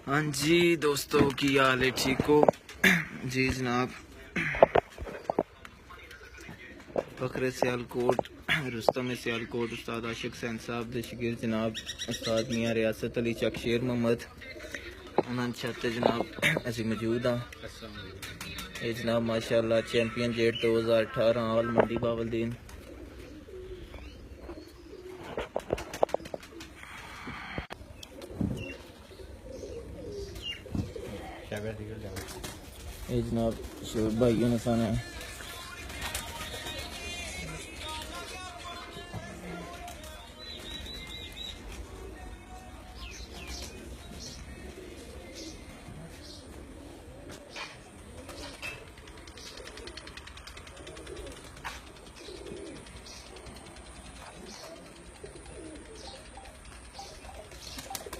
हाँ जी दोस्तों, की हाल है? ठीक हो जी जनाब। फखरे सियालकोट, रुस्तम सियालकोट, उस्ताद आशिक सैन साहब दे शकीर जनाब उस्ताद मियाँ रियासत अली चक शेर मोहम्मद उन्होंने छाते जनाब असी मौजूद हाँ। ये जनाब माशाल्लाह चैंपियन जेट 2018 ऑल मंडी बावलदीन। ये जनाब शोर भाइयों ने साना है।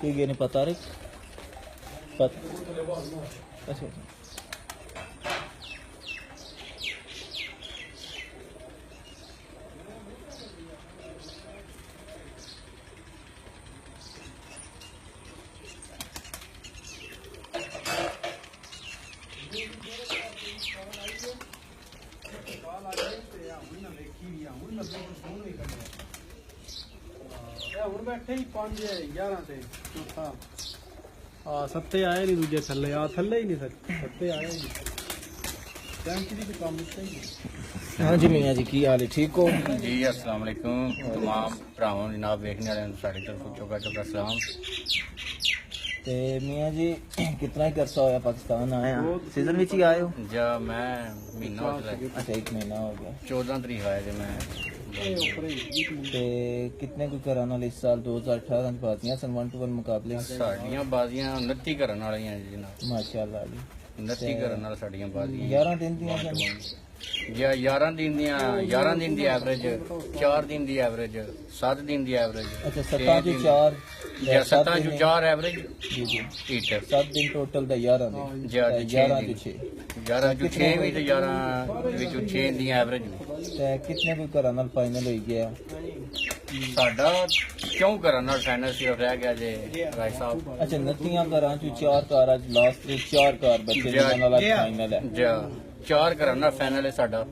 ये नहीं पता रे अच्छा ਹੁਣ ਬੈਠੇ ਹੀ 5 11 ਤੇ ਚੌਥਾ ਸੱਤੇ ਆਏ ਨਹੀਂ, ਦੂਜੇ ਥੱਲੇ ਥੱਲੇ ਹੀ ਨਹੀਂ ਸੱਤੇ ਆਏ ਨਹੀਂ। ਟੈਂਕੀ ਦੀ ਕੰਮ ਉੱਤੇ ਹੀ। हाँ जी मियाँ जी की हाल है? ठीक हो जी अस्सलाम वालेकुम तमाम भरावां जनाब वेखने वाले साड़ी तरफ चौका चौका सलाम। ते मियाँ जी कितना ही अरसा होया पाकिस्तान आया? सीजन में ही आए हो? जा मैं महीना हो चला। अच्छा 1 महीना हो गया। 14 तरीक आया जे मैं। ते कितने कोई कराने वाले इस साल 2018 च बाजियां सन 1 to 1 मुकाबले? साड़ियां बाजियां 29 करन वालियां जी जनाब। माशाल्लाह जी 29 करन वाल साड़ियां बाजियां 11 दिन दियां सन। या 11 दिन दियां 11 दिन दी एवरेज, 4 दिन दी एवरेज, 7 दिन दी एवरेज। अच्छा 7 जो 4 या 7 जो 4 एवरेज जी जी हीट 7 दिन टोटल दा 11 दिन। या 11 जो 6 11 जो 6 भी ते 11 ਵਿੱਚੋਂ 6 ਦੀ ਐਵਰੇਜ ਤੇ ਕਿੰਨੇ ਕੋਈ ਘਰਾਂ ਨਾਲ ਫਾਈਨਲ ਹੋਈ ਗਿਆ? ਸਾਡਾ ਕਿਉਂ ਕਰਨ ਨਾਲ ਫਾਈਨਲ ਸਿਰਫ ਰਹਿ ਗਿਆ ਜੇ ਰਾਏ ਸਾਹਿਬ। ਅੱਛਾ 29 ਘਰਾਂ ਚੋਂ 4 ਘਰ ਅੱਜ ਲਾਸਟ ਦੇ 4 ਘਰ ਬੱਚੇ ਜਿਨ੍ਹਾਂ ਨਾਲ ਫਾਈਨਲ ਹੈ। ਜਾਂ 4 ਘਰਾਂ ਨਾਲ ਫਾਈਨਲ ਹੈ ਸਾਡਾ।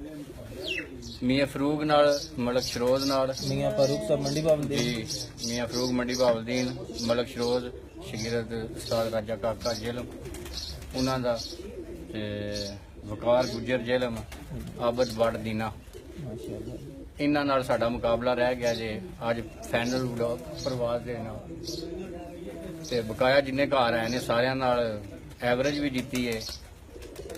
ਮੀਆਂ ਫਰੂਕ ਨਾਲ, ਮਲਕ ਸ਼ਰੋਜ਼ ਨਾਲ। ਮੀਆਂ ਫਾਰੂਕ ਸਾਹਿਬ ਮੰਡੀ ਬਾਵਲਦੀਨ ਜੀ ਮੀਆਂ ਫਰੂਕ ਮੰਡੀ ਬਾਵਲਦੀਨ, ਮਲਕ ਸ਼ਰੋਜ਼ ਸ਼ਗੀਰਤ ਉਸਤਾਦ ਰਾਜਾ ਕਾਕਾ ਜੇਲਮ ਉਹਨਾਂ ਦਾ, ਤੇ ਵਕਾਰ ਗੁੱਜਰ ਜੇਲਮ, ਆਬਦ ਬੜ ਦੀਨਾ, ਮਾਸ਼ਾਅੱਲਾ ਇਹਨਾਂ ਨਾਲ ਸਾਡਾ ਮੁਕਾਬਲਾ ਰਹਿ ਗਿਆ ਜੇ ਅੱਜ ਫਾਈਨਲ ਪ੍ਰਵਾਸ ਦੇ ਨਾਲ। ਤੇ ਬਕਾਇਆ ਜਿੰਨੇ ਘਰ ਆਏ ਨੇ ਸਾਰਿਆਂ ਨਾਲ ਐਵਰੇਜ ਵੀ ਜਿੱਤੀ ਹੈ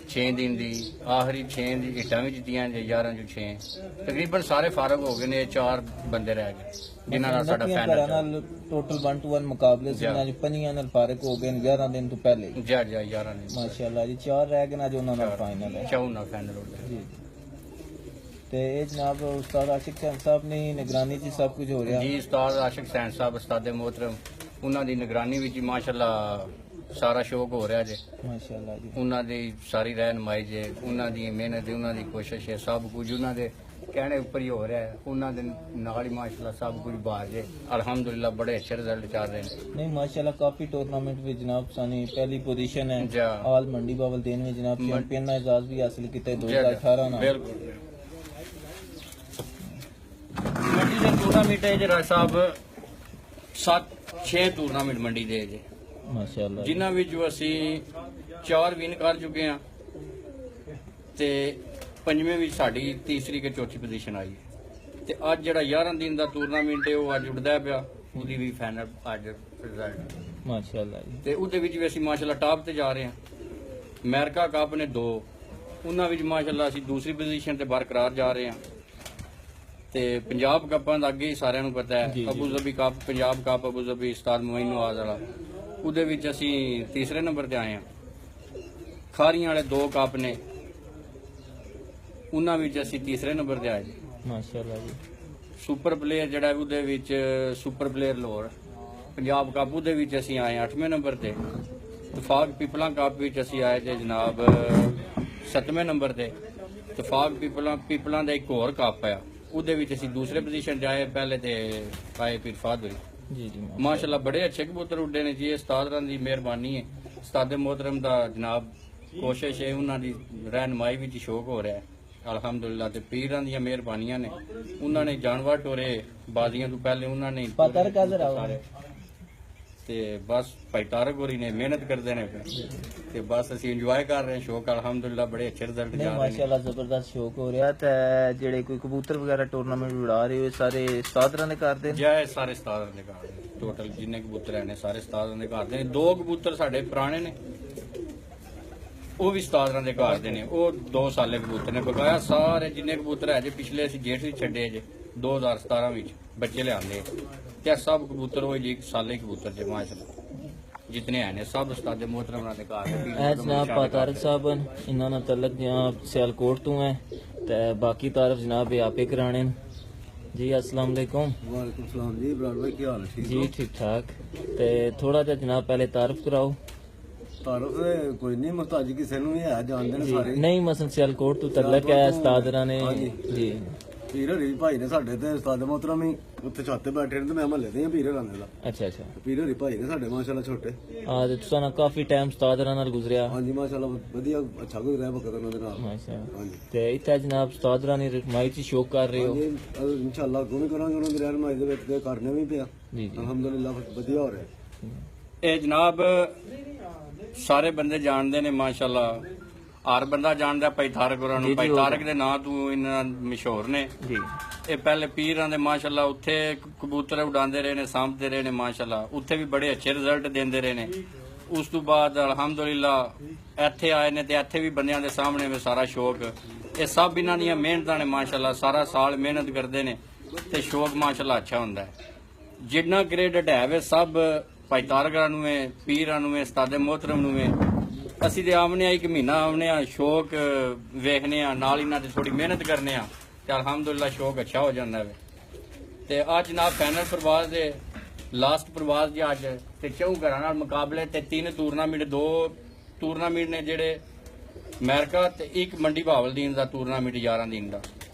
6 ਦਿਨ ਦੀ, ਆਖਰੀ 6 ਦੀ ਇੱਟਾਂ ਵੀ ਜਿੱਤੀਆਂ ਜੇ 11 ਜੋ 6। ਤਕਰੀਬਨ ਸਾਰੇ ਫਾਰਗ ਹੋ ਗਏ ਨੇ, 4 ਬੰਦੇ ਰਹਿ ਗਏ ਜਿਨ੍ਹਾਂ ਨਾਲ ਸਾਡਾ ਘਰਾਂ ਫਾਈਨਲ ਨਾਲ ਟੋਟਲ 1 to 1 ਮੁਕਾਬਲੇ ਸੀ ਨਾ ਜੀ। 5 ਨਾਲ ਫਾਰਗ ਹੋ ਗਏ ਨੇ 11 ਦਿਨ ਤੋਂ ਪਹਿਲੇ। ਜਾ 11 ਨੇ ਮਾਸ਼ਾਅੱਲਾ ਜੀ 4 ਰਹਿ ਗਏ ਨਾ ਜੋ ਉਹਨਾਂ ਨਾਲ ਫਾਈਨਲ ਹੈ। 4 ਨਾਲ ਫਾਈਨਲ ਹੋ ਗਿਆ ਜੀ ਤੇ ਇਹ ਜਨਾਬ ਉਸਤਾਦ ਆਸ਼ਿਕ ਸੈਨ ਸਾਹਿਬ ਨੇ ਨਿਗਰਾਨੀ 'ਚ ਸਭ ਕੁਝ ਹੋ ਰਿਹਾ ਜੀ। ਉਸਤਾਦ ਆਸ਼ਿਕ ਸੈਨ ਸਾਹਿਬ ਉਸਤਾਦ ਮੋਹਤਰਮ ਉਹਨਾਂ ਦੀ ਨਿਗਰਾਨੀ ਵਿੱਚ ਮਾਸ਼ਾਅੱਲਾ ਸਾਰਾ ਸ਼ੌਕ ਹੋ ਰਿਹਾ ਜੇ। ਮਾਸ਼ਾਅੱਲਾ ਜੀ ਉਹਨਾਂ ਦੀ ਸਾਰੀ ਰਹਿਨਮਾਈ ਜੇ, ਉਹਨਾਂ ਦੀ ਮਿਹਨਤ, ਉਹਨਾਂ ਦੀ ਕੋਸ਼ਿਸ਼ ਹੈ, ਸਭ ਕੁਝ ਉਹਨਾਂ ਦੇ ਕਹਿਣੇ ਉੱਪਰ ਹੀ ਹੋ ਰਿਹਾ ਹੈ। ਉਹਨਾਂ ਦੇ ਨਾਲ ਹੀ ਮਾਸ਼ਾਅੱਲਾ ਸਭ ਕੁਝ ਬਾਹਰ ਜੇ। ਅਲਹਮਦੁਲਿਲਾ ਬੜੇ ਅੱਛੇ ਰਿਜ਼ਲਟ ਚੱਲ ਰਹੇ ਨੇ। नहीं माशाल्लाह काफी टूर्नामेंट में जनाब सानी पहली पोजीशन है। जा ऑल मंडी बावलदीन में जनाब चैंपियन का एजाज भी हासिल किया 2018 ना। ਬਿਲਕੁਲ ਮੰਡੀ ਦੇ ਟੂਰਨਾਮੈਂਟ ਹੈ ਜਿਹੜਾ ਸਾਹਿਬ 7-6 ਟੂਰਨਾਮੈਂਟ ਮੰਡੀ ਦੇ ਜੇ, माशाल्लाह ਜਿਨ੍ਹਾਂ ਵਿੱਚੋਂ ਅਸੀਂ 4 ਵਿਨ ਕਰ ਚੁੱਕੇ ਹਾਂ ਤੇ ਪੰਜਵੇਂ ਵਿੱਚ ਸਾਡੀ ਤੀਸਰੀ ਕੇ ਚੌਥੀ ਪੋਜੀਸ਼ਨ ਆਈ ਹੈ। ਤੇ ਅੱਜ ਜਿਹੜਾ 11 ਦਿਨ ਦਾ ਟੂਰਨਾਮੈਂਟ ਹੈ ਉਹ ਅੱਜ ਉੱਡਦਾ ਪਿਆ, ਉਹਦੀ ਵੀ ਫਾਈਨਲ ਅੱਜ ਰਿਜ਼ਲਟ माशाल्लाह जी ਤੇ ਉਹਦੇ ਵਿੱਚ ਵੀ ਅਸੀਂ ਮਾਸ਼ਾਅੱਲਾ ਟਾਪ ਤੇ ਜਾ ਰਹੇ ਹਾਂ। ਅਮਰੀਕਾ ਕੱਪ ਨੇ 2, ਉਹਨਾਂ ਵਿੱਚ ਮਾਸ਼ਾਅੱਲਾ ਅਸੀਂ ਦੂਸਰੀ ਪੋਜੀਸ਼ਨ ਤੇ ਬਰਕਰਾਰ ਜਾ ਰਹੇ ਹਾਂ। ਤੇ ਪੰਜਾਬ ਕੱਪਾਂ ਦਾ ਅੱਗੇ ਹੀ ਸਾਰਿਆਂ ਨੂੰ ਪਤਾ ਹੈ, ਅਬੂ ਜ਼ਬੀ ਕੱਪ, ਪੰਜਾਬ ਕੱਪ ਅਬੂ ਜ਼ਬੀ ਉਸਤਾਦ ਮੋਇਨ ਨਵਾਜ਼ ਵਾਲਾ, ਉਹਦੇ ਵਿੱਚ ਅਸੀਂ ਤੀਸਰੇ ਨੰਬਰ ਤੇ ਆਏ ਹਾਂ। ਖਾਰੀਆਂ ਵਾਲੇ 2 ਕੱਪ ਨੇ, ਉਹਨਾਂ ਵਿੱਚ ਅਸੀਂ ਤੀਸਰੇ ਨੰਬਰ ਤੇ ਆਏ। माशाल्लाह जी ਸੁਪਰ ਪਲੇਅਰ ਜਿਹੜਾ ਉਹਦੇ ਵਿੱਚ super player Lahore Punjab cup, ਉਹਦੇ ਵਿੱਚ ਅਸੀਂ ਆਏ 8ਵੇਂ ਨੰਬਰ ਤੇ। ਤਫਾਕ ਪੀਪਲਾਂ ਕੱਪ ਵਿੱਚ ਅਸੀਂ ਆਏ ਜੇ ਜਨਾਬ 7ਵੇਂ ਨੰਬਰ ਤੇ। ਤਫਾਕ ਪੀਪਲਾਂ ਦਾ ਇੱਕ ਹੋਰ ਕੱਪ ਆ, ਉਹਦੇ ਵਿੱਚ ਅਸੀਂ ਦੂਸਰੇ ਪੋਜੀਸ਼ਨ 'ਚ ਆਏ, ਪਹਿਲੇ ਤੇ ਆਏ ਪੀਰ ਫਾਦਰੀ। जी जी ਮਾਸ਼ਾਅੱਲਾ ਬੜੇ ਅੱਛੇ ਕਬੂਤਰ ਉੱਡੇ ਨੇ ਜੀ। ਇਹ ਉਸਤਾਦ ਰਾਂ ਦੀ ਮਿਹਰਬਾਨੀ ਹੈ। ਉਸਤਾਦ ਮੁਹਤਰਮ ਦਾ ਜਨਾਬ ਕੋਸ਼ਿਸ਼ ਹੈ, ਉਹਨਾਂ ਦੀ ਰਹਿਨਮਾਈ ਵਿੱਚ ਸ਼ੌਕ ਹੋ ਰਿਹਾ ਹੈ ਅਲਹਮਦੁਲਿਲਾ। ਤੇ ਪੀਰਾਂ ਦੀਆਂ ਮਿਹਰਬਾਨੀਆਂ ਨੇ, ਉਹਨਾਂ ਨੇ ਜਾਨਵਰ ਟੋਰੇ ਬਾਜ਼ੀਆਂ ਤੋਂ ਪਹਿਲੇ ਉਹਨਾਂ ਨੇ ਸਾਰੇ, ਤੇ ਬਸ ਭਾਈ ਤਾਰਕ ਹੋਰੀ ਨੇ ਮਿਹਨਤ ਕਰਦੇ ਨੇ ਤੇ ਬਸ ਅਸੀਂ ਇੰਜੋਏ ਕਰ ਰਹੇ ਹਾਂ ਸ਼ੌਕ ਅਲਹਮਦੁਲਿਲਾ। ਬੜੇ ਅੱਛੇ ਰਿਜ਼ਲਟ ਜਾ ਰਹੇ ਨੇ ਮਾਸ਼ਾਅੱਲਾ, ਜ਼ਬਰਦਸਤ ਸ਼ੌਕ ਹੋ ਰਿਹਾ। ਤੇ ਜਿਹੜੇ ਕੋਈ ਕਬੂਤਰ ਵਗੈਰਾ ਟੂਰਨਾਮੈਂਟ ਉਡਾ ਰਹੇ ਹੋ ਸਾਰੇ ਉਸਤਾਦਾਂ ਦੇ ਕਰਦੇ ਨੇ? ਜੈ ਸਾਰੇ ਉਸਤਾਦਾਂ ਦੇ ਘਰ ਨੇ, ਟੋਟਲ ਜਿੰਨੇ ਕਬੂਤਰ ਨੇ ਸਾਰੇ ਉਸਤਾਦਾਂ ਦੇ ਘਰ ਦੇ ਨੇ। 2 ਕਬੂਤਰ ਸਾਡੇ ਪੁਰਾਣੇ ਨੇ, ਉਹ ਵੀ ਉਸਤਾਦਾਂ ਦੇ ਘਰ ਦੇ ਨੇ, ਉਹ 2 ਸਾਲੇ ਕਬੂਤਰ ਨੇ। ਬਕਾਇਆ ਸਾਰੇ ਜਿੰਨੇ ਕਬੂਤਰ ਹੈ ਜੇ ਪਿਛਲੇ ਅਸੀਂ ਜੇਠ ਵਿੱਚ ਛੱਡੇ ਜੇ 2017 ਵਿੱਚ ਬੱਚੇ ਲਿਆਂਦੇ, ਤੇ ਸਭ ਕਬੂਤਰ ਉਹ ਜੀ 1 ਸਾਲੇ ਕਬੂਤਰ ਜੇ ਮਾਸ਼ਾਅੱਲਾ ਜਿਤਨੇ ਹੈ ਨੇ ਸਭ ਉਸਤਾਦ ਮੁਹਤਰਮ ਦੇ ਘਰ ਐ ਜਨਾਬ ਪਾਤਾਰਕ ਸਾਹਿਬ ਇਹਨਾਂ ਨਾਲ ਤਲਕ ਜਨਾਬ ਸਿਆਲਕੋਟ ਤੋਂ ਹੈ ਤੇ ਬਾਕੀ ਤਾਰਫ ਜਨਾਬ ਇਹ ਆਪੇ ਕਰਾਣੇ ਨੇ जी। अस्सलाम वालेकुम। वालेकुम सलाम जी। इमरान भाई क्या हाल है? जी ठीक ठाक। ते थोड़ा जा जनाब पहले तारफ कराओ। तारुफ कोई नहीं, मुहताज किसी ਨੂੰ ਹੈ ਜਾਣਦੇ ਨੇ ਸਾਰੇ। नहीं मसन सियालकोट तो तलक है उस्तादरा ने जी। ਪੀਰ ਹਰੀ ਭਾਈ ਨੇ ਸਾਡੇ ਤੇ ਉਸਤਾਦ ਮੁਹਤਰਮ ਹੀ ਉੱਥੇ ਛੱਤ ਤੇ ਬੈਠੇ ਨੇ ਤੇ ਮੈਂ ਮਹੱਲੇ ਦੇ ਆ ਪੀਰ ਹਰਾਨੇ ਦਾ। अच्छा अच्छा। ਪੀਰ ਹਰੀ ਭਾਈ ਨੇ ਸਾਡੇ ਮਾਸ਼ਾਅੱਲਾ ਛੋਟੇ। ਆ ਤੇ ਤੁਸੀਂ ਨਾ ਕਾਫੀ ਟਾਈਮ ਉਸਤਾਦਰਾ ਨਾਲ ਗੁਜ਼ਰਿਆ? ਹਾਂਜੀ ਮਾਸ਼ਾਅੱਲਾ ਵਧੀਆ ਅੱਛਾ ਗੁਜ਼ਰਿਆ ਵਕਤ ਉਹਨਾਂ ਦੇ ਨਾਲ। माशाअल्लाह। ਹਾਂਜੀ ਤੇ ਇੱਥੇ ਜਨਾਬ ਉਸਤਾਦਰਾ ਨੇ ਰਹਿਮਾਈ ਚ ਸ਼ੌਕ ਕਰ ਰਹੇ ਹੋ? ਇਨਸ਼ਾਅੱਲਾ ਕੋਈ ਕਰਾਂਗੇ ਉਹਨਾਂ ਦੀ ਰਹਿਨਮਾਈ ਦੇ ਵਿੱਚ ਤੇ ਕਰਨੇ ਵੀ ਪਿਆ ਜੀ ਜੀ ਅਲਹਮਦੁਲਿਲਾ ਵਧੀਆ ਹੋ ਰਿਹਾ। ਇਹ ਜਨਾਬ ਸਾਰੇ ਬੰਦੇ ਜਾਣਦੇ ਨੇ ਮਾਸ਼ਾਅੱਲਾ, ਹਰ ਬੰਦਾ ਜਾਣਦਾ ਭਾਈ ਤਾਰਕ ਹੋਰਾਂ ਨੂੰ। ਭਾਈ ਤਾਰਕ ਦੇ ਨਾਂ ਤੋਂ ਇਹਨਾਂ ਮਸ਼ਹੂਰ ਨੇ ਜੀ। ਇਹ ਪਹਿਲੇ ਪੀਰਾਂ ਦੇ ਮਾਸ਼ਾਅੱਲਾ ਉੱਥੇ ਕਬੂਤਰ ਉਡਾਉਂਦੇ ਰਹੇ ਨੇ, ਸਾਂਭਦੇ ਰਹੇ ਨੇ ਮਾਸ਼ਾਅੱਲਾ, ਉੱਥੇ ਵੀ ਬੜੇ ਅੱਛੇ ਰਿਜ਼ਲਟ ਦਿੰਦੇ ਰਹੇ ਨੇ। ਉਸ ਤੋਂ ਬਾਅਦ ਅਲਹਮਦੁਲਿਲਾ ਇੱਥੇ ਆਏ ਨੇ ਤੇ ਇੱਥੇ ਵੀ ਬੰਦਿਆਂ ਦੇ ਸਾਹਮਣੇ ਵੀ ਸਾਰਾ ਸ਼ੌਕ, ਇਹ ਸਭ ਇਹਨਾਂ ਦੀਆਂ ਮਿਹਨਤਾਂ ਨੇ ਮਾਸ਼ਾਅੱਲਾ। ਸਾਰਾ ਸਾਲ ਮਿਹਨਤ ਕਰਦੇ ਨੇ ਤੇ ਸ਼ੌਕ ਮਾਸ਼ਾਅੱਲਾ ਅੱਛਾ ਹੁੰਦਾ ਹੈ। ਜਿੰਨਾ ਕ੍ਰੈਡਿਟ ਹੈ ਵੇ ਸਭ ਭਾਈ ਤਾਰਕ ਨੂੰ ਹੈ, ਪੀਰਾਂ ਨੂੰ ਹੈ, ਉਸਤਾਦ ਮੁਹਤਰਮ ਨੂੰ ਹੈ। ਅਸੀਂ ਤੇ ਆਵਨੇ ਆ 1 ਮਹੀਨਾ ਆਵਨੇ ਆ, ਸ਼ੌਕ ਵੇਖਨੇ ਆ, ਨਾਲ ਇਹਨਾਂ ਤੇ ਥੋੜੀ ਮਿਹਨਤ ਕਰਨੇ ਆ ਤੇ ਅਲਹਮਦੁਲਿਲਾ ਸ਼ੌਕ ਅੱਛਾ ਹੋ ਜਾਂਦਾ ਹੈ। ਤੇ ਅੱਜ ਜਨਾਬ ਫਾਈਨਲ ਪ੍ਰਵਾਜ਼ ਦੇ ਲਾਸਟ ਪ੍ਰਵਾਜ਼ ਜੀ ਅੱਜ ਤੇ 4 ਘਰਾਂ ਨਾਲ ਮੁਕਾਬਲੇ ਤੇ 3 ਟੂਰਨਾਮੈਂਟ, 2 ਟੂਰਨਾਮੈਂਟ ਨੇ ਜਿਹੜੇ ਅਮਰੀਕਾ ਤੇ 1 ਮੰਡੀ ਬਹਾਵਲਦੀਨ ਦਾ ਟੂਰਨਾਮੈਂਟ 11 ਦਿਨ ਦਾ।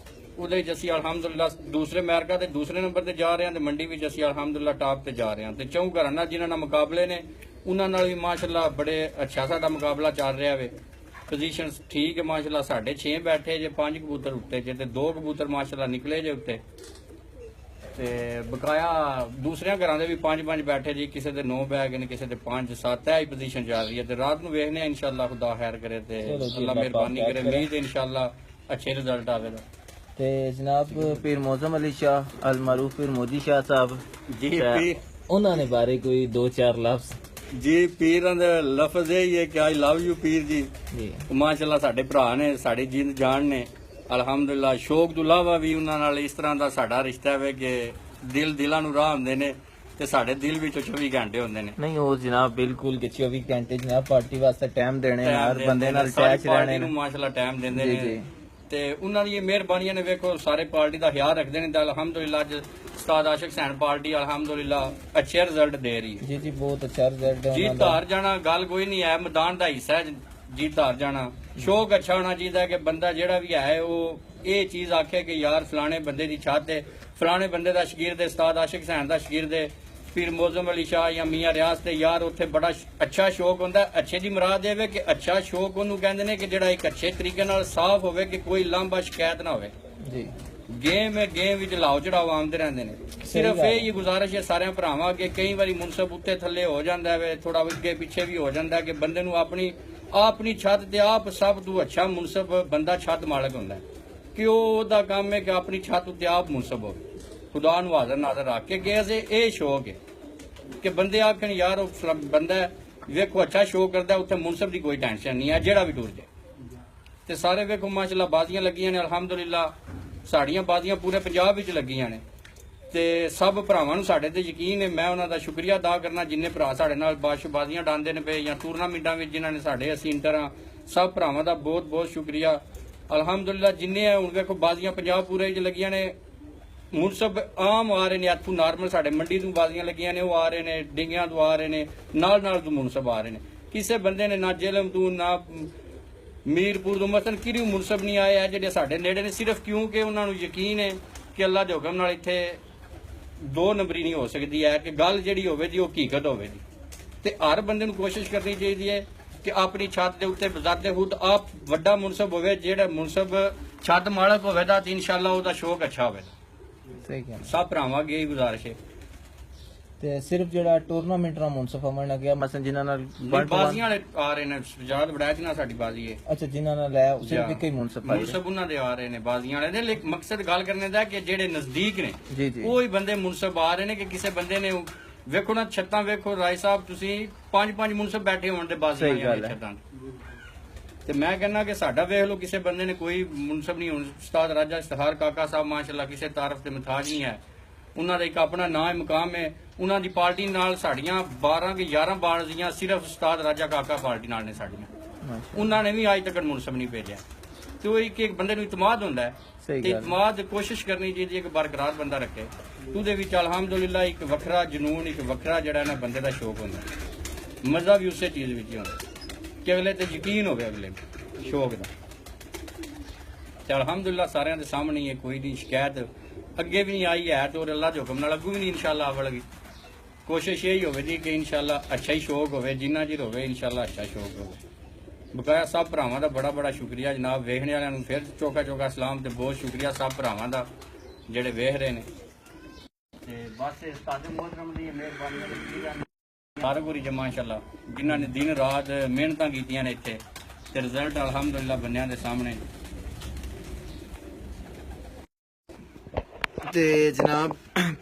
ਉਹਦੇ ਵਿੱਚ ਅਸੀਂ ਅਲਹਮਦੁਲਿਲਾ ਦੂਸਰੇ ਅਮਰੀਕਾ ਤੇ ਦੂਸਰੇ ਨੰਬਰ ਤੇ ਜਾ ਰਹੇ ਹਾਂ ਤੇ ਮੰਡੀ ਵਿੱਚ ਅਸੀਂ ਅਲਹਮਦੁਲਿਲਾ ਟਾਪ ਤੇ ਜਾ ਰਹੇ ਹਾਂ। ਤੇ 4 ਘਰਾਂ ਨਾਲ ਜਿਨ੍ਹਾਂ ਨਾਲ ਮੁਕਾਬਲੇ ਨੇ ਉਹਨਾਂ ਨਾਲ ਵੀ ਮਾਸ਼ਾਅੱਲਾ ਬੜੇ ਅੱਛਾ ਸਾਡਾ ਮੁਕਾਬਲਾ ਚੱਲ ਰਿਹਾ ਵੇ। ਪੋਜੀਸ਼ਨਸ ਠੀਕ ਹੈ ਮਾਸ਼ਾਅੱਲਾ। ਸਾਡੇ 6 ਬੈਠੇ ਜੇ, 5 ਕਬੂਤਰ ਉੱਤੇ ਜੇ ਤੇ 2 ਕਬੂਤਰ ਮਾਸ਼ਾਅੱਲਾ ਨਿਕਲੇ ਜੇ ਉੱਤੇ। ਤੇ ਬਕਾਇਆ ਦੂਸਰਿਆਂ ਘਰਾਂ ਦੇ ਵੀ 5-5 ਬੈਠੇ ਜੀ, ਕਿਸੇ ਦੇ 9 ਬੈਗ ਨੇ, ਕਿਸੇ ਦੇ 5-7 ਹੈ ਪੋਜੀਸ਼ਨ ਚੱਲ ਰਹੀ ਹੈ। ਤੇ ਰਾਤ ਨੂੰ ਵੇਖਨੇ ਆ ਇਨਸ਼ਾਅੱਲਾ, ਖੁਦਾ ਖੈਰ ਕਰੇ ਤੇ ਅੱਲਾ ਮਿਹਰਬਾਨੀ ਕਰੇ, ਉਮੀਦ ਇਨਸ਼ਾਅੱਲਾ ਅੱਛੇ ਰਿਜ਼ਲਟ ਆਵੇਗਾ। ਤੇ ਜਨਾਬ ਪੀਰ ਮੌਜ਼ਮ ਅਲੀ ਸ਼ਾਹ ਅਲ ਮਾਰੂਫ ਪੀਰ ਮੋਦੀ ਸ਼ਾਹ ਸਾਹਿਬ ਜੀ ਤੇ ਉਹਨਾਂ ਨੇ ਬਾਰੇ ਕੋਈ 2-4 ਲਫ਼ਜ਼? ਜੀ ਪੀਰਾਂ ਦਾ ਲਫ਼ਜ਼ ਇਹ ਹੀ ਹੈ ਕਿ ਆਈ ਲਵ ਯੂ ਪੀਰ ਜੀ। ਜੀ ਮਾਸ਼ਾਅੱਲਾ ਸਾਡੇ ਭਰਾ ਨੇ, ਸਾਡੀ ਜਿੰਦ ਜਾਨ ਨੇ ਅਲਹਮਦੁਲਿਲਾ। ਸ਼ੌਕ ਤੋਂ ਇਲਾਵਾ ਵੀ ਉਹਨਾਂ ਨਾਲ ਇਸ ਤਰ੍ਹਾਂ ਦਾ ਸਾਡਾ ਰਿਸ਼ਤਾ ਹੈ ਕਿ ਦਿਲਾਂ ਨੂੰ ਰਾਹ ਹੁੰਦੇ ਨੇ ਤੇ ਸਾਡੇ ਦਿਲ ਵਿੱਚ 24 ਘੰਟੇ ਹੁੰਦੇ ਨੇ। ਨਹੀਂ ਉਹ ਜਨਾਬ ਬਿਲਕੁਲ ਕਿ 24 ਘੰਟੇ ਜਨਾਬ ਪਾਰਟੀ ਵਾਸਤੇ ਟਾਈਮ ਦੇਣੇ, ਹਰ ਬੰਦੇ ਨਾਲ ਅਟੈਚ ਰਹਿਣੇ ਨੂੰ ਮਾਸ਼ਾਅੱਲਾ ਟਾਈਮ ਦਿੰਦੇ ਜੀ, ਨੇ ਜੀ। ਤੇ ਉਹਨਾਂ ਦੀ ਇਹ ਮਿਹਰਬਾਨੀਆਂ ਨੇ, ਵੇਖੋ ਸਾਰੇ ਪਾਰਟੀ ਦਾ ਖਿਆਲ ਰੱਖਦੇ ਨੇ ਤੇ ਅਲਹਮਦੁਲਿਲਾ ਅੱਜ ਉਸਤਾਦ ਆਸ਼ਿਕ ਹੁਸੈਨ ਪਾਰਟੀ ਅਲਹਮਦੁਲਿਲਾ ਅੱਛੇ ਰਿਜ਼ਲਟ ਦੇ ਰਹੀ ਹੈ। ਜੀ ਜੀ ਬਹੁਤ ਅੱਛਾ ਰਿਜ਼ਲਟ ਹੈ ਜੀਤ ਹਾਰ ਜਾਣਾ ਗੱਲ ਕੋਈ ਨਹੀਂ ਹੈ, ਮੈਦਾਨ ਦਾ ਹਿੱਸਾ ਹੈ ਜੀਤ ਹਾਰ ਜਾਣਾ। ਸ਼ੌਕ ਅੱਛਾ ਹੋਣਾ ਚਾਹੀਦਾ ਕਿ ਬੰਦਾ ਜਿਹੜਾ ਵੀ ਹੈ ਉਹ ਇਹ ਚੀਜ਼ ਆਖੇ ਕਿ ਯਾਰ ਫਲਾਣੇ ਬੰਦੇ ਦੀ ਛੱਤ ਤੇ ਫਲਾਣੇ ਬੰਦੇ ਦਾ ਸ਼ਗੀਰਦ ਹੈ, ਉਸਤਾਦ ਆਸ਼ਿਕ ਹੁਸੈਨ ਦਾ ਸ਼ਗੀਰਦ ਹੈ, ਪੀਰ ਮੌਜ਼ਮ ਅਲੀ ਸ਼ਾਹ ਜਾਂ ਮੀਆਂ ਰਿਆਜ਼ ਤੇ ਯਾਰ ਉੱਥੇ ਬੜਾ ਅੱਛਾ ਸ਼ੌਕ ਹੁੰਦਾ। ਅੱਛੇ ਦੀ ਮੁਰਾਦ ਇਹ ਵੇ ਕਿ ਅੱਛਾ ਸ਼ੌਕ ਉਹਨੂੰ ਕਹਿੰਦੇ ਨੇ ਕਿ ਜਿਹੜਾ ਇੱਕ ਅੱਛੇ ਤਰੀਕੇ ਨਾਲ ਸਾਫ਼ ਹੋਵੇ, ਕਿ ਕੋਈ ਲਾਂਭਾ ਸ਼ਿਕਾਇਤ ਨਾ ਹੋਵੇ। ਜੀ ਗੇਮ ਹੈ, ਗੇਮ ਵਿੱਚ ਲਾਓ ਚੜਾਓ ਆਉਂਦੇ ਰਹਿੰਦੇ ਨੇ। ਸਿਰਫ ਇਹ ਹੀ ਗੁਜ਼ਾਰਿਸ਼ ਹੈ ਸਾਰਿਆਂ ਭਰਾਵਾਂ ਅੱਗੇ, ਕਈ ਵਾਰੀ ਮੁਨਸਬ ਉੱਤੇ ਥੱਲੇ ਹੋ ਜਾਂਦਾ ਹੈ, ਥੋੜਾ ਅੱਗੇ ਪਿੱਛੇ ਵੀ ਹੋ ਜਾਂਦਾ ਹੈ ਕਿ ਬੰਦੇ ਨੂੰ ਆਪਣੀ ਛੱਤ ਤੇ ਆਪ ਸਭ ਤੋਂ ਅੱਛਾ ਮੁਨਸਬ ਬੰਦਾ ਛੱਤ ਮਾਲਕ ਹੁੰਦਾ ਹੈ ਕਿ ਉਹਦਾ ਕੰਮ ਹੈ ਕਿ ਆਪਣੀ ਛੱਤ ਉੱਤੇ ਆਪ ਮੁਨਸਬ ਹੋਵੇ, ਖੁਦਾ ਨੂੰ ਹਾਜ਼ਰ ਨਾਜ਼ਰ ਰੱਖ ਕੇ। ਕਿ ਇਹ ਸ਼ੌਕ ਹੈ ਕਿ ਬੰਦੇ ਆਖਣ ਯਾਰ ਉਹ ਬੰਦਾ ਵੇਖੋ ਅੱਛਾ ਸ਼ੌਕ ਕਰਦਾ, ਉੱਥੇ ਮੁਨਸਬ ਦੀ ਕੋਈ ਟੈਨਸ਼ਨ ਨਹੀਂ ਹੈ ਜਿਹੜਾ ਵੀ ਟੁਰ ਜਾਏ। ਤੇ ਸਾਰੇ ਵੇਖੋ ਮਾਸ਼ਾਅੱਲਾ ਬਾਜ਼ੀਆਂ ਲੱਗੀਆਂ ਨੇ ਅਲਹਮਦੁਲਿਲਾ, ਸਾਡੀਆਂ ਬਾਜ਼ੀਆਂ ਪੂਰੇ ਪੰਜਾਬ ਵਿੱਚ ਲੱਗੀਆਂ ਨੇ ਤੇ ਸਭ ਭਰਾਵਾਂ ਨੂੰ ਸਾਡੇ ਤੇ ਯਕੀਨ ਹੈ। ਮੈਂ ਉਹਨਾਂ ਦਾ ਸ਼ੁਕਰੀਆ ਅਦਾ ਕਰਨਾ ਜਿੰਨੇ ਭਰਾ ਸਾਡੇ ਨਾਲ ਬਾਜ਼ੀਆਂ ਡਾਂਦੇ ਨੇ ਪਏ ਜਾਂ ਟੂਰਨਾਮੈਂਟਾਂ ਵਿੱਚ ਜਿਨ੍ਹਾਂ ਨੇ ਸਾਡੇ ਅਸੀਂ ਇੰਟਰ ਆ, ਸਭ ਭਰਾਵਾਂ ਦਾ ਬਹੁਤ ਬਹੁਤ ਸ਼ੁਕਰੀਆ ਅਲਹਮਦੁਲਿਲਾ। ਜਿੰਨੇ ਆ ਹੁਣ ਵੇਖੋ ਬਾਜ਼ੀਆਂ ਪੰਜਾਬ ਪੂਰੇ ਵਿੱਚ ਲੱਗੀਆਂ ਨੇ, ਮੁਨਸਬ ਆਮ ਆ ਰਹੇ ਨੇ ਇੱਥੋਂ, ਨਾਰਮਲ ਸਾਡੇ ਮੰਡੀ ਤੋਂ ਬਾਜ਼ੀਆਂ ਲੱਗੀਆਂ ਨੇ ਉਹ ਆ ਰਹੇ ਨੇ, ਡਿੰਗਿਆਂ ਤੋਂ ਆ ਰਹੇ ਨੇ, ਨਾਲ ਤੋਂ ਮੁਨਸਬ ਆ ਰਹੇ ਨੇ। ਕਿਸੇ ਬੰਦੇ ਨੇ ਨਾ ਜੇਲਮ ਤੋਂ ਨਾ ਮੀਰਪੁਰ ਤੋਂ ਮਸਲਨ ਕਿਹੜੀ ਮੁਨਸਬ ਨਹੀਂ ਆਏ ਆ ਜਿਹੜੇ ਸਾਡੇ ਨੇੜੇ ਨੇ, ਸਿਰਫ ਕਿਉਂਕਿ ਉਹਨਾਂ ਨੂੰ ਯਕੀਨ ਹੈ ਕਿ ਅੱਲਾ ਦੇ ਹੁਕਮ ਨਾਲ ਇੱਥੇ 2 ਨੰਬਰੀ ਨਹੀਂ ਹੋ ਸਕਦੀ ਹੈ, ਕਿ ਗੱਲ ਜਿਹੜੀ ਹੋਵੇ ਜੀ ਉਹ ਹਕੀਕਤ ਹੋਵੇ ਜੀ। ਤੇ ਹਰ ਬੰਦੇ ਨੂੰ ਕੋਸ਼ਿਸ਼ ਕਰਨੀ ਚਾਹੀਦੀ ਹੈ ਕਿ ਆਪਣੀ ਛੱਤ ਦੇ ਉੱਤੇ ਬਜ਼ਾਤੇ ਖੁਦ ਆਪ ਵੱਡਾ ਮੁਨਸਬ ਹੋਵੇ, ਜਿਹੜਾ ਮੁਨਸਬ ਛੱਤ ਮਾਲਕ ਹੋਵੇ ਤਾਂ ਇਨਸ਼ਾਅੱਲਾ ਉਹਦਾ ਸ਼ੌਕ ਅੱਛਾ ਹੋਵੇ। ਸਹੀ ਗੱਲ ਸਭ ਭਰਾਵਾਂ ਅੱਗੇ ਇਹ ਗੁਜ਼ਾਰਿਸ਼ ਹੈ। ਤੇ ਸਿਰਫ ਜਿਹੜਾ ਟੂਰਨਾਮੈਂਟ ਦਾ ਮੁਨਸਫ ਅਮਨ ਗਿਆ ਮਸਲ ਜਿਨ੍ਹਾਂ ਨਾਲ ਬਾਜ਼ੀਆਂ ਵਾਲੇ ਆ ਰਹੇ ਨੇ, ਸਜਾਦ ਬੜਾਇਤ ਨਾਲ ਸਾਡੀ ਬਾਜ਼ੀ ਹੈ। ਅੱਛਾ ਜਿਨ੍ਹਾਂ ਨਾਲ ਲੈ ਸਿਰਫ ਇੱਕ ਹੀ ਮੁਨਸਫ ਆਏ ਮੁਨਸਬ ਉਹਨਾਂ ਦੇ ਆ ਰਹੇ ਨੇ ਬਾਜ਼ੀਆਂ ਵਾਲੇ ਦੇ। ਲੇਕਿਨ ਮਕਸਦ ਗੱਲ ਕਰਨੇ ਦਾ ਕਿ ਜਿਹੜੇ ਨਜ਼ਦੀਕ ਨੇ ਜੀ ਜੀ ਉਹ ਹੀ ਬੰਦੇ ਮੁਨਸਬ ਆ ਰਹੇ ਨੇ ਕਿ ਕਿਸੇ ਬੰਦੇ ਨੇ ਵੇਖੋ ਨਾ ਛੱਤਾਂ ਵੇਖੋ ਰਾਏ ਸਾਹਿਬ, ਤੁਸੀਂ 5-5 ਮੁਨਸਬ ਬੈਠੇ ਹੋਣ ਦੇ ਬਾਜ਼ੀਆਂ ਸਹੀ ਗੱਲ ਵਾਲੀਆਂ ਹੈ। ਛੱਤਾਂ ਤੇ ਮੈਂ ਕਹਿੰਦਾ ਕਿ ਸਾਡਾ ਵੇਖ ਲਓ ਕਿਸੇ ਬੰਦੇ ਨੇ ਕੋਈ ਮੁਨਸਬ ਨਹੀਂ, ਹੁਣ ਉਸਤਾਦ ਰਾਜਾ ਇਸ਼ਤਿਹਾਰ ਕਾਕਾ ਸਾਹਿਬ ਮਾਸ਼ਾਅੱਲਾ ਕਿਸੇ ਤਾਰਫ ਤੇ ਮੁਤਾਜ ਨਹੀਂ ਹੈ, ਉਹਨਾਂ ਦਾ ਇੱਕ ਆਪਣਾ ਨਾਂ ਹੈ, ਮੁਕਾਮ ਹੈ। ਉਹਨਾਂ ਦੀ ਪਾਰਟੀ ਨਾਲ ਸਾਡੀਆਂ 12 ਕਿ 11 ਬਾਜ਼ੀਆਂ ਸਿਰਫ ਉਸਤਾਦ ਰਾਜਾ ਕਾਕਾ ਪਾਰਟੀ ਨਾਲ ਨੇ ਸਾਡੀਆਂ, ਮਾਸ਼ਾ ਉਹਨਾਂ ਨੇ ਵੀ ਅੱਜ ਤੱਕ ਮੁਨਸਬ ਨਹੀਂ ਭੇਜਿਆ। ਤੇ ਉਹ ਇੱਕ ਬੰਦੇ ਨੂੰ ਇਤਮਾਦ ਹੁੰਦਾ ਹੈ ਸਹੀ ਤੇ ਗੱਲ। ਇਤਮਾਦ ਕੋਸ਼ਿਸ਼ ਕਰਨੀ ਚਾਹੀਦੀ ਹੈ ਕਿ ਬਰਕਰਾਰ ਬੰਦਾ ਰੱਖੇ। ਉਹਦੇ ਵਿੱਚ ਅਲਹਮਦੁਲਿਲਾ ਇੱਕ ਵੱਖਰਾ ਜਨੂਨ, ਇੱਕ ਵੱਖਰਾ ਜਿਹੜਾ ਨਾ ਬੰਦੇ ਦਾ ਸ਼ੌਕ ਹੁੰਦਾ, ਮਜ਼ਾ ਵੀ ਉਸੇ ਚੀਜ਼ ਵਿੱਚ ਹੀ ਹੁੰਦਾ ਕਿ ਅਗਲੇ ਤੇ ਯਕੀਨ ਹੋਵੇ ਅਗਲੇ ਨੂੰ ਸ਼ੌਕ ਦਾ। ਤੇ ਅਲਹਮਦੁਲਿਲਾ ਸਾਰਿਆਂ ਦੇ ਸਾਹਮਣੇ ਹੀ ਹੈ, ਕੋਈ ਨਹੀਂ ਸ਼ਿਕਾਇਤ ਅੱਗੇ ਵੀ ਨਹੀਂ ਆਈ ਹੈ ਤੇ ਅੱਲਾਹ ਦੇ ਹੁਕਮ ਨਾਲ ਅੱਗੂ ਵੀ ਨਹੀਂ ਇਨਸ਼ਾਅੱਲਾ ਆਵਲਗੀ। ਕੋਸ਼ਿਸ਼ ਇਹੀ ਹੋਵੇ ਜੀ ਕਿ ਇਨਸ਼ਾਅੱਲਾ ਅੱਛਾ ਹੀ ਸ਼ੌਕ ਹੋਵੇ, ਜਿੰਨਾ ਚਿਰ ਹੋਵੇ ਇਨਸ਼ਾਅੱਲਾ ਅੱਛਾ ਸ਼ੌਕ ਹੋਵੇ। ਬਕਾਇਆ ਸਭ ਭਰਾਵਾਂ ਦਾ ਬੜਾ ਬੜਾ ਸ਼ੁਕਰੀਆ ਜਨਾਬ, ਵੇਖਣੇ ਵਾਲਿਆਂ ਨੂੰ ਫਿਰ ਚੋਕਾ ਚੋਕਾ ਸਲਾਮ ਤੇ ਬਹੁਤ ਸ਼ੁਕਰੀਆ ਸਭ ਭਰਾਵਾਂ ਦਾ ਜਿਹੜੇ ਵੇਖ ਰਹੇ ਨੇ। ਤੇ ਬਸ ਉਸਤਾਦ ਮੋਹਤਰਮ ਦੀ ਮਿਹਰਬਾਨੀ ਸਾਰੇ ਗੁਰੀ ਜਮਾ ਇਨਸ਼ਾਅੱਲਾ ਜਿਨ੍ਹਾਂ ਨੇ ਦਿਨ ਰਾਤ ਮਿਹਨਤਾਂ ਕੀਤੀਆਂ ਨੇ ਇੱਥੇ ਤੇ ਰਿਜ਼ਲਟ ਅਲਹਮਦੁਲਿਲਾ ਬੰਨਿਆਂ ਦੇ ਸਾਹਮਣੇ। ਤੇ जनाब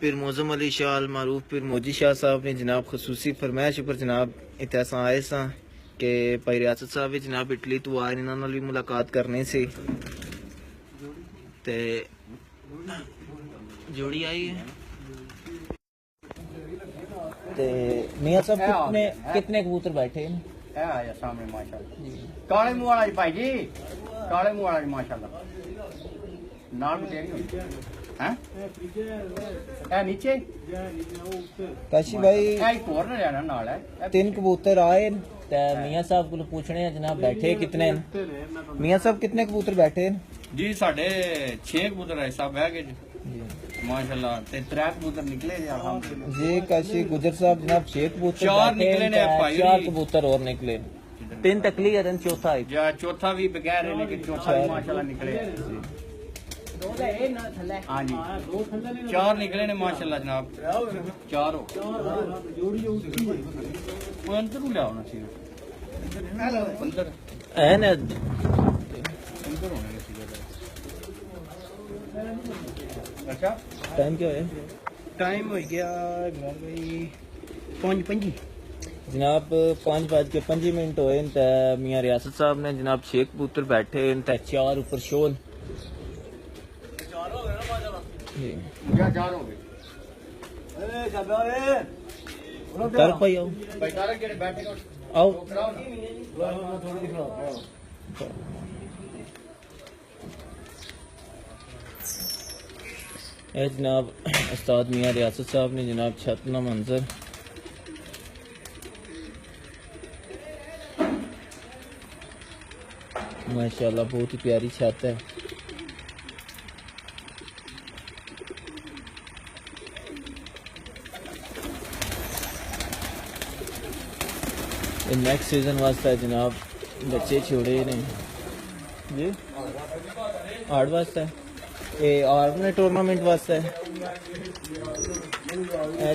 फिर मौजम अली शाह अल मारूफ फिर मोजी शाह साहब ने जनाब खसूसी फरमाइश पर जनाब इत्थे असां आए सां कि भाई रियासत साहब भी जनाब इटली तो आए इन्हां नाल भी मुलाकात करनी सी ते जोड़ी आई है। ते मियां साहब कितने कितने कबूतर बैठे हैं? ਇਹ ਆਇਆ ਸਾਹਮਣੇ ਮਾਸ਼ਾਅੱਲਾ ਕਾਲੇ ਮੂੰਹ ਵਾਲਾ ਜੀ ਭਾਈ ਜੀ, ਕਾਲੇ ਮੂੰਹ ਵਾਲਾ ਜੀ ਮਾਸ਼ਾਅੱਲਾ ਨਾਲ ਜਿਹੜੀ ਹੋਈ ਹੈ ਇਹ ਨੀਚੇ काशी भाई ਇਹ ਇੱਕ ਹੋਰ ਨਾ ਜਾਣਾ ਨਾਲ ਹੈ। 3 कबूतर आए न, ते मियां साहब को पूछने हैं जनाब बैठे कितने न? मियां साहब कितने कबूतर बैठे हैं? ਜੀ ਸਾਡੇ 6 कबूतर है सब है कि माशाल्लाह ते 3 कबूतर निकले जी अल्हम्दुलिल्लाह। जी काशी गुजर साहब जनाब 6 कबूतर चार बैठे निकले हैं, ने ते भाई। 4 कबूतर और निकले, 3 तकली है चौथा एक। या चौथा भी बगैर है लेकिन चौथा भी माशाल्लाह निकले। हाँ जी 4 निकले ने माशाल्लाह जनाब, 4 हो वो अंदर ले आओ ना सी अंदर है ना अंदर होने के सीधा। अच्छा टाइम क्या है? टाइम हो गया भाई 5:25 जनाब 5:05 होए ते मियां रियासत साहब ने जनाब 6 कबूतर बैठे ते 4 ऊपर शोल जी। क्या 4 हो गए तर भाई आओ भाई सारे जेड़े बैठे हो आओ कराओ ना। ए जनाब उस्ताद मियां रियासत साहब ने जनाब छत ना मंजर माशाल्लाह बहुत ही प्यारी छत है। नेक्स्ट सीजन वास्ते जनाब बच्चे छोड़े ने जी आर्ट वास्ते ये आर्ट ने टूर्नामेंट वास्ते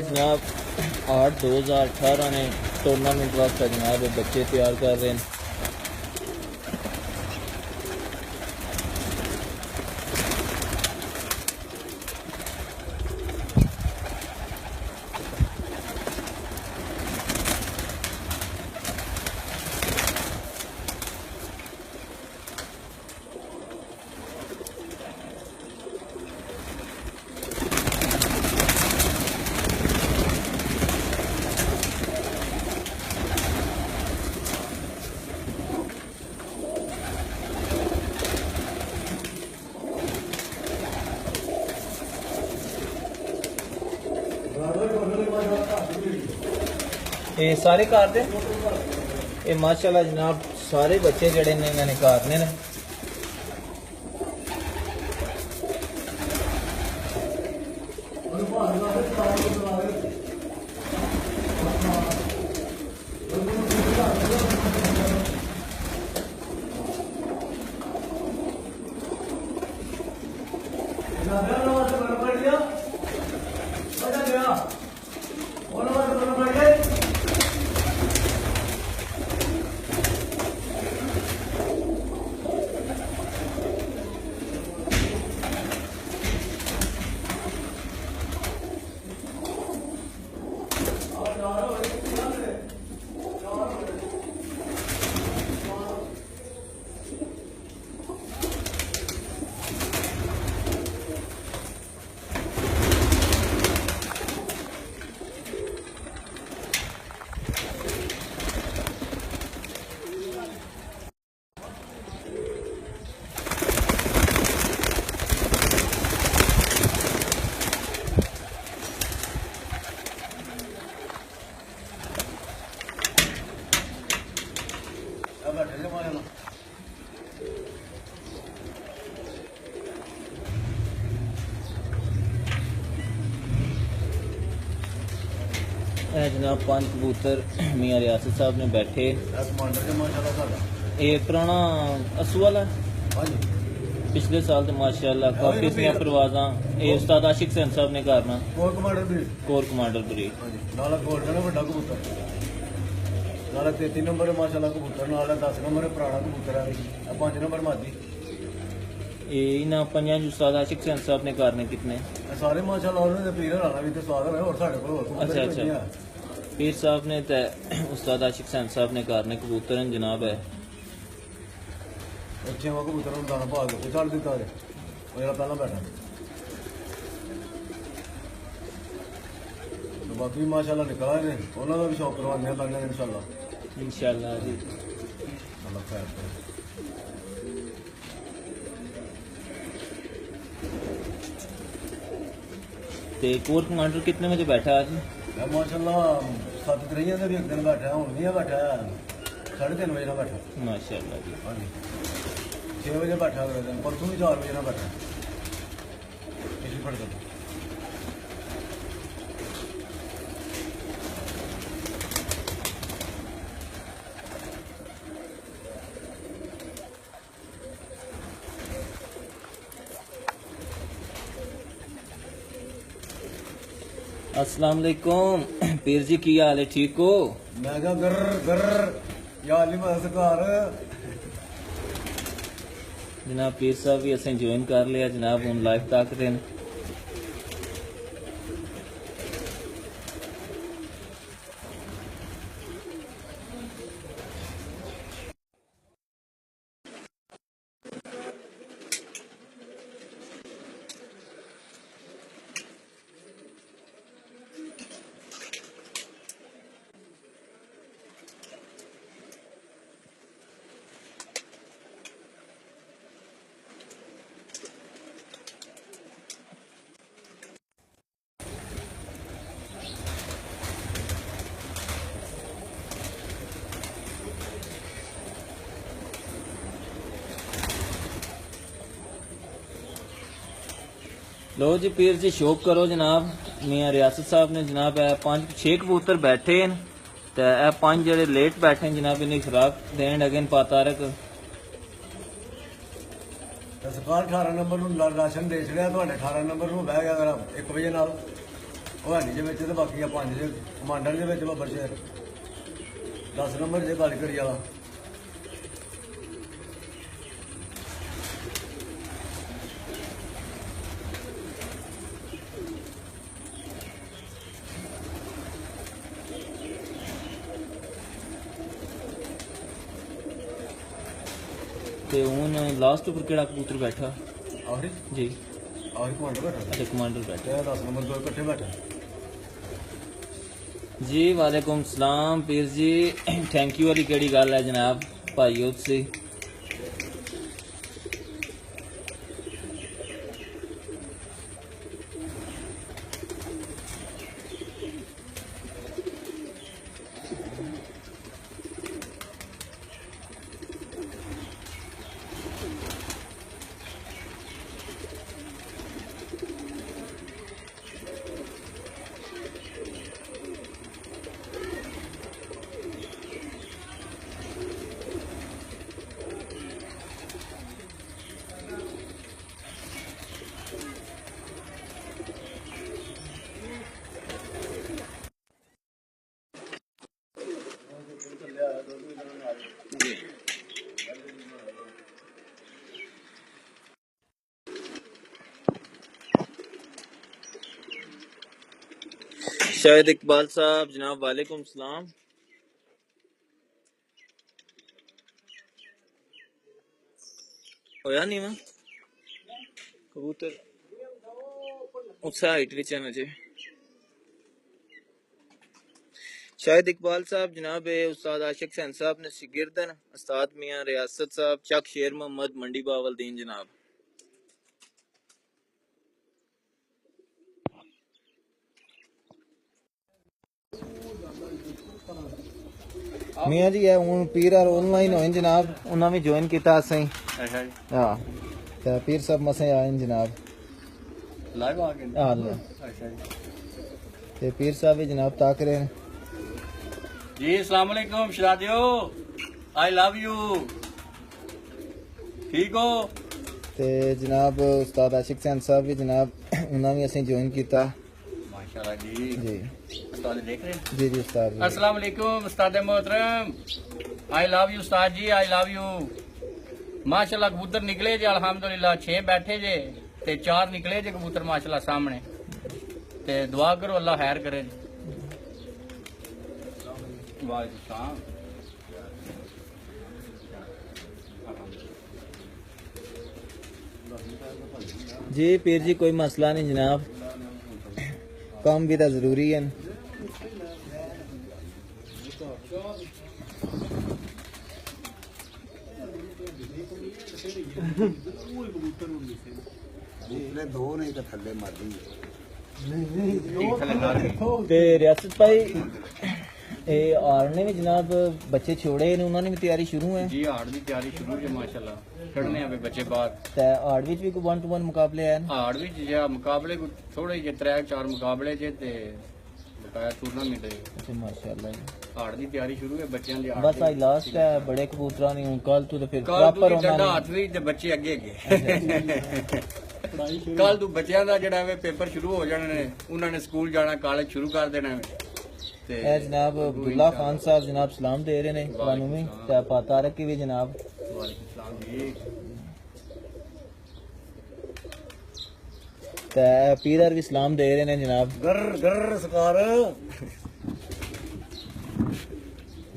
जनाब आर्ट 2018 ने टूर्नामेंट वास्ते जनाब ये बच्चे तैयार कर रहे हैं। ये सारे घर दे ये माशाल्लाह जनाब सारे बच्चे जड़े ने मैंने घर ने बैठे ने माशाल्लाह ਇਹ ਜਨਾਬ 5 ਕਬੂਤਰ ਮੀਆਂ ਰਿਆਸਤ ਸਾਹਿਬ ਨੇ ਬੈਠੇ। कमांडर ने माशाल्लाह साडा ਇਹ ਪੁਰਾਣਾ ਅਸੂ ਵਾਲਾ हाँ जी ਪਿਛਲੇ ਸਾਲ ਤੇ ਮਾਸ਼ਾਅੱਲਾ ਕਾਫੀ ਸੀਆਂ ਪ੍ਰਵਾਜ਼ਾਂ। ਇਹ ਉਸਤਾਦ ਆਸ਼ਿਕ ਸੈਨ ਸਾਹਿਬ ਨੇ ਕਰਨਾ कोर कमांडर भी ਕੋਰ ਕਮਾਂਡਰ ਬਰੀਕ। हाँ जी नाला गोल्डन है बड़ा कबूतर नाला 33 नंबर है माशाल्लाह कबूतर नाला 10 नंबर है पुराना कबूतर है 5 नंबर मादी ਇਹ ਇਹਨਾਂ ਪੰਜਾਂ ਚ ਉਸਤਾਦ ਆਸ਼ਿਕ ਸੈਨ ਸਾਹਿਬ ਨੇ ਕਰਨੇ ਕਿਤਨੇ? ਇਹ ਸਾਰੇ ਮਾਸ਼ਾਅੱਲਾ ਉਹਨਾਂ ਦੇ ਪੀਰ ਰਾਣਾ ਵੀ ਤੇ ਸਵਾਦ ਹੈ ਹੋਰ ਸਾਡੇ ਕੋਲ ਹੋਰ ਕਬੂਤਰ ਅੱਛਾ, ਵੀ ਅੱਛਾ। ਨਹੀਂ ਹੈ। ਪੀਰ ਸਾਹਿਬ ਨੇ ਤੇ ਉਸਤਾਦ ਆਸ਼ਿਕ ਸੈਨ ਸਾਹਿਬ ਨੇ ਕਰਨੇ ਕਬੂਤਰ ਹਨ ਜਨਾਬ। ਹੈ ਉੱਥੇ ਉਹ ਕਬੂਤਰ ਨੂੰ ਦਾਣਾ ਪਾ ਕੇ ਛੱਡ ਦਿੱਤਾ ਜੇ ਉਹ ਜਿਹੜਾ ਪਹਿਲਾਂ ਬੈਠਾ ਤੇ ਬਾਕੀ ਵੀ ਮਾਸ਼ਾਅੱਲਾ ਨਿਕਲ ਆਏ ਨੇ ਉਹਨਾਂ ਦਾ ਵੀ ਸ਼ੌਕ ਕਰਵਾਉਂਦੇ ਆ ਬੰਦੇ ਇਨਸ਼ਾਅੱਲਾ ਇਨਸ਼ਾਅੱਲਾ ਜੀ। ਅੱਲਾਹ ਖੈਰ ਕਰੇ ਤੇ ਕੋਰ ਕਮਾਂਡਰ ਕਿਤਨੇ ਵਜੇ ਬੈਠਾ ਅੱਜ? ਮੈਂ ਮਾਸ਼ਾਅੱਲਾ 7 ਤਰੀਆਂ ਦੇ ਵੀ ਇੱਕ ਦਿਨ ਬੈਠਾ ਹੁਣ ਨਹੀਂ ਬੈਠਾ 3:30 ਵਜੇ ਨਾਲ ਬੈਠਾ ਮਾਸ਼ਾਅੱਲਾ ਜੀ। ਹਾਂਜੀ 6 ਵਜੇ ਬੈਠਾ ਅਗਲੇ ਦਿਨ ਪਰਸੋਂ ਵੀ 4 ਵਜੇ ਨਾਲ ਬੈਠਾ ਇਸੇ ਫੜ ਕੇ अस्सलाम वालेकुम पीर जी की हाल है? ठीक हो? ਮੈਂ ਕਿਹਾ ਗਰ ਗਰ ਯਾ ਅਲੀ ਮਸਕਾਰ जनाब पीर साहब भी असें ज्वाइन कर लिया जनाब हम लाइव तक देन। लो जी पीर जी शौक करो जनाब। मियाँ रियासत साहब ने जनाब है 5-6 कबूतर बैठे हैं तो यह 5 जड़े लेट बैठे हैं जनाब इन्हें खुराक देन अगेन पातारक ਸਰਕਾਰ 18 ਨੰਬਰ ਨੂੰ ਰਾਸ਼ਨ ਦੇ ਛੜਿਆ ਤੁਹਾਡੇ 18 ਨੰਬਰ ਨੂੰ ਬਹਿ ਗਿਆ ਅਗਰ 1 ਵਜੇ ਨਾਲ ਉਹ ਹਣੀ ਦੇ ਵਿੱਚ ਤੇ ਬਾਕੀ ਆ 5 ਦੇ ਕਮਾਂਡਰ ਦੇ ਵਿੱਚ ਬੱਬਰ ਸ਼ੇਰ 10 ਨੰਬਰ ਜੇ ਗੱਲ ਕਰੀ ਵਾਲਾ ਤੇ ਹੁਣ ਲਾਸਟ ਉੱਪਰ ਕਿਹੜਾ ਕਬੂਤਰ ਬੈਠਾ ਆਖਰੀ ਜੀ? ਆਖਰੀ ਕਮਾਂਡਰ ਬੈਠਾ ਅੱਛਾ ਕਮਾਂਡਰ ਬੈਠਾ ਤੇ 10 ਨੰਬਰ ਦੋ ਇਕੱਠੇ ਬੈਠਾ जी। वालेकुम सलाम पीर जी। थैंक यू वाली केड़ी गल है जनाब भाईओ तुसी? शायद इकबाल साहब जनाब वालेकुम सलाम। होया नहीं वहाँ कबूतर उससे हाइट विच है मुझे। शायद इकबाल साहब जनाब उस्ताद आशिक सैन साहब ने शिगिर्दन उस्ताद मियाँ रियासत साहब चक शेर मोहम्मद मंडी बावलदीन जनाब। ਮੀਆਂ ਜੀ ਇਹ ਹੁਣ ਪੀਰ ਆਰ ਆਨਲਾਈਨ ਹੋਏ ਜਨਾਬ ਉਹਨਾਂ ਵੀ ਜੁਆਇਨ ਕੀਤਾ ਅਸੀਂ ਅੱਛਾ ਜੀ ਹਾਂ ਤੇ ਪੀਰ ਸਾਹਿਬ ਮਸੇ ਆਏ ਨੇ ਜਨਾਬ ਲਾਈਵ ਆ ਗਏ ਹਾਂ ਅੱਛਾ ਜੀ ਤੇ ਪੀਰ ਸਾਹਿਬ ਵੀ ਜਨਾਬ ਤਾਕ ਰਹੇ ਨੇ ਜੀ अस्सलाम वालेकुम शहजादियो आई लव यू ठीक हो ਤੇ ਜਨਾਬ ਉਸਤਾਦ ਆਸ਼ਿਕ ਸੈਨ ਸਾਹਿਬ ਵੀ ਜਨਾਬ ਉਹਨਾਂ ਵੀ ਅਸੀਂ ਜੁਆਇਨ ਕੀਤਾ माशाल्लाह जी ਜੀ उस्ताद देख रहे हैं ਜੀ ਜੀ ਉਸਤਾਦ ਜੀ अस्सलाम वालेकुम उस्ताद मोहतरम I love you Ustad ji I love you माशाल्लाह कबूतर निकले जे अल्हम्दुलिल्लाह 6 बैठे जे ते 4 निकले जे कबूतर माशाल्लाह सामने ते दुआ करो अल्लाह खैर करे वालेकुम सलाम जी पीर जी कोई मसला नहीं जनाब काम भी तो जरूरी है ਦੋ ਨਹੀਂ ਤਾਂ ਥੱਲੇ ਮਾਰਦੀ ਤੇ ਰਿਆਸਤ ਭਾਈ ਇਹ ਆਰਨੇ ਵੀ ਜਨਾਬ ਬੱਚੇ ਛੋੜੇ ਨੇ ਉਹਨਾਂ ਨੇ ਵੀ ਤਿਆਰੀ ਸ਼ੁਰੂ ਹੈ जी हाड़ की तैयारी शुरू है माशाल्लाह खड़ने हैं बच्चे बाहर ਤੇ ਆੜ ਵਿੱਚ ਵੀ ਕੋਈ 1-to-1 ਮੁਕਾਬਲੇ ਹਨ हाड़ भी जिहा मुकाबले कोई थोड़े जे 3-4 मुकाबले जे ते बकाया टूर्नामेंट है ਅੱਛਾ ਮਾਸ਼ਾਅੱਲਾ हाड़ की तैयारी शुरू है बच्चों की ਬਸ ਆਈ ਲਾਸਟ ਹੈ ਬੜੇ ਕਬੂਤਰਾਂ ਦੀ ਹੁਣ ਕੱਲ ਤੋਂ ਤੇ ਫਿਰ ਕੱਲ ਪ੍ਰੋਪਰ ਤੋਂ ਉਹਨਾਂ ਡੰਡਾ ਨੇ ਹੱਥ ਵੀ ਤੇ ਬੱਚੇ ਅੱਗੇ ਅੱਗੇ ਕੱਲ ਤੋਂ ਬੱਚਿਆਂ ਦਾ ਜਿਹੜਾ ਵੇ ਪੇਪਰ ਸ਼ੁਰੂ ਹੋ ਜਾਣੇ ਨੇ ਉਹਨਾਂ ਨੇ ਸਕੂਲ ਜਾਣਾ ਕਾਲਜ ਸ਼ੁਰੂ ਕਰ ਦੇਣਾ ਵੇ ਤੇ ਇਹ ਜਨਾਬ ਅਬਦੁੱਲਾ ਖਾਨ ਸਾਹਿਬ ਜਨਾਬ ਸਲਾਮ ਦੇ ਰਹੇ ਨੇ ਤੁਹਾਨੂੰ ਵੀ ਤੇ ਪਾ ਤਾਰਕ ਕੀ ਵੀ ਜਨਾਬ ਵਾਲੇਕੁਮ ਸਲਾਮ ਜੀ ਤੇ ਪੀਰਰ ਵੀ ਸਲਾਮ ਦੇ ਰਹੇ ਨੇ ਜਨਾਬ ਗਰ ਗਰ ਸਕਾਰ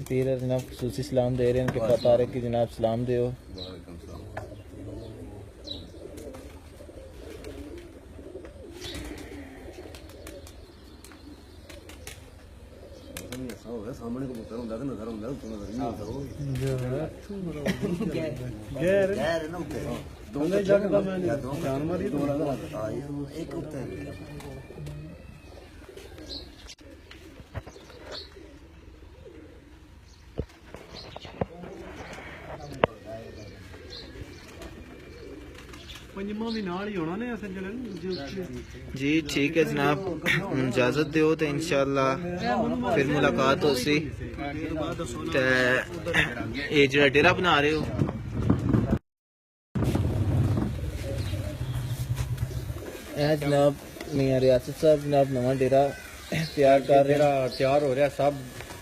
ਪੀਰਰ ਜਨਾਬ ਖਸੂਸੀ ਸਲਾਮ ਦੇ ਰਹੇ ਨੇ ਕਿ ਪਾ ਤਾਰਕ ਕੀ ਜਨਾਬ ਸਲਾਮ ਦਿਓ ਸਾਹਮਣੇ ਕਬੂਤਰ ਹੁੰਦਾ ਤੇ ਨਜ਼ਰ ਹੁੰਦਾ ਉੱਤੋਂ ਨਜ਼ਰ ਨਹੀਂ ਆਉਂਦਾ ਗੈਰ ਨਾ ਉੱਤੇ ਦੋਨੇ ਜੱਗ ਦਾ ਮੈਂ ਜਾਨ ਮਾਰੀ ਦੋ ਲਗਾ ਆਈ ਇੱਕ ਉੱਤੇ ਪੰਜਵਾਂ ਵੀ ਨਾਲ ਹੀ ਹੋਣਾ ਨੇ ਅਸਲ जी ठीक है जनाब इजाजत दियो तो इंशाल्लाह फिर मुलाकात होसी ते ये जेड़ा डेरा बना रहे हो ਇਹ ਜਨਾਬ ਮੀਆਂ ਰਿਆਸਤ ਸਾਹਿਬ ਜਨਾਬ ਨਵਾਂ ਡੇਰਾ ਤਿਆਰ ਕਰ ਰਹੇ ਜਿਹੜਾ ਤਿਆਰ ਹੋ ਰਿਹਾ ਸਭ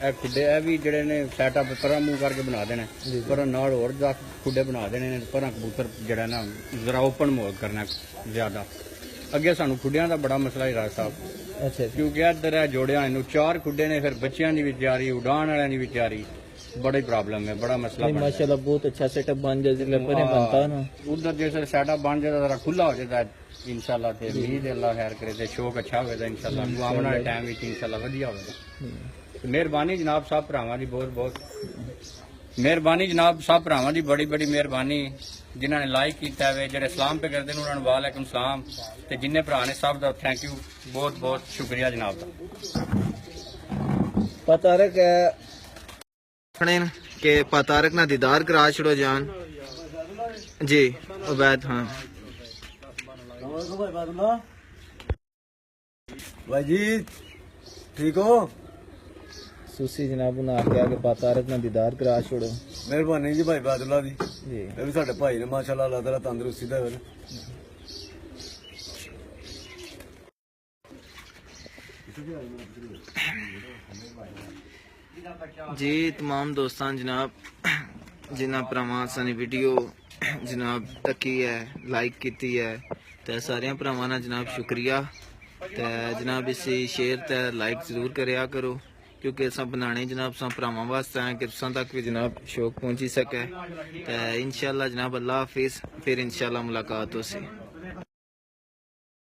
ਇਹ ਖੁੱਡੇ ਇਹ ਵੀ ਜਿਹੜੇ ਨੇ ਸੈਟਅਪ ਪਰਾਂ ਮੂੰਹ ਕਰਕੇ ਬਣਾ ਦੇਣਾ ਪਰ ਨਾਲ ਹੋਰ 10 ਖੁੱਡੇ ਬਣਾ ਦੇਣੇ ਨੇ ਪਰਾਂ ਕਬੂਤਰ ਜਿਹੜਾ ਨਾ ਜ਼ਰਾ ਓਪਨ ਮੋਡ ਕਰਨਾ ਜ਼ਿਆਦਾ ਅੱਗੇ ਸਾਨੂੰ ਖੁੱਡਿਆਂ ਦਾ ਬੜਾ ਮਸਲਾ ਹੀ ਰਾਜ ਸਾਹਿਬ ਅੱਛਾ ਜੀ ਕਿਉਂਕਿ ਇੱਧਰ ਇਹ ਜੋੜਿਆਂ ਇਹਨੂੰ 4 ਖੁੱਡੇ ਨੇ ਫਿਰ ਬੱਚਿਆਂ ਦੀ ਵੀ ਤਿਆਰੀ ਉਡਾਣ ਵਾਲਿਆਂ ਦੀ ਵੀ ਤਿਆਰੀ ਬੜੀ ਪ੍ਰੋਬਲਮ ਹੈ ਬੜਾ ਮਸਲਾ नहीं माशाल्लाह बहुत अच्छा सेटअप बन जाए जिसमें परे बनता है ना ਉਧਰ ਜੇ ਸੈਟਅਪ ਬਣ ਜਾਦਾ ਜ਼ਰਾ ਖੁੱਲਾ ਹੋ ਜਾਂਦਾ ਇਨਸ਼ਾਅੱਲਾ ਤੇ ਉਮੀਦ ਹੈ ਅੱਲਾਹ ਖੈਰ ਕਰੇ ਤੇ ਸ਼ੌਕ ਅੱਛਾ ਹੋਵੇ ਤਾਂ ਇਨਸ਼ਾਅੱਲਾ ਆਉਣ ਵਾਲੇ ਟਾਈਮ ਵਿੱਚ ਇਨਸ਼ਾਅੱਲਾ ਵਧੀਆ ਹੋਵੇਗਾ ਮਿਹਰਬਾਨੀ ਜਨਾਬ ਸਭ ਭਰਾਵਾਂ ਦੀ ਬਹੁਤ ਬਹੁਤ ਮਿਹਰਬਾਨੀ ਜਨਾਬ ਸਭ ਭਰਾਵਾਂ ਦੀ ਬੜੀ ਬੜੀ ਮਿਹਰਬਾਨੀ ਜਿਨ੍ਹਾਂ ਨੇ ਲਾਈਕ ਕੀਤਾ ਹੈ ਜਿਹੜੇ ਸਲਾਮ ਪੇ ਕਰਦੇ ਨੇ ਉਹਨਾਂ ਨੂੰ ਵਾਲੇਕੁਮ ਸਲਾਮ ਤੇ ਜਿੰਨੇ ਭਰਾ ਨੇ ਸਭ ਦਾ ਥੈਂਕ ਯੂ ਬਹੁਤ ਬਹੁਤ ਸ਼ੁਕਰੀਆ ਜਨਾਬ ਦਾ पतारक के पतारक ना दीदार करा छड़ो जान जी उबैद हाँ भाई जी ठीक हो सुसी जनाब ने आख्या कि पतारक ना दीदार करा छोड़ो ਮਿਹਰਬਾਨੀ ਜੀ ਭਾਈ ਬਾਦਲਾ ਦੀ जी ਇਹ ਵੀ ਸਾਡੇ ਭਾਈ ਨੇ ਮਾਸ਼ਾਅੱਲਾ ਅੱਲਾਹ ਤਾਲਾ ਤੰਦਰੁਸਤੀ ਦੇਵੇ जी तमाम दोस्तान जनाब जिन्हें भरावां सानी वीडियो जनाब तकी है लाइक की है ते सारे भरावां दा जनाब शुक्रिया ते जनाब इसी शेयर ते लाइक जरूर करया करो क्योंकि असां बनाने जनाब असां भरावां वास्ते हैं कि तुसां तक भी जनाब शौक पहुंची सके ते इंशाअल्लाह जनाब अल्लाह हाफिज फिर इंशाअल्लाह मुलाकात होसी।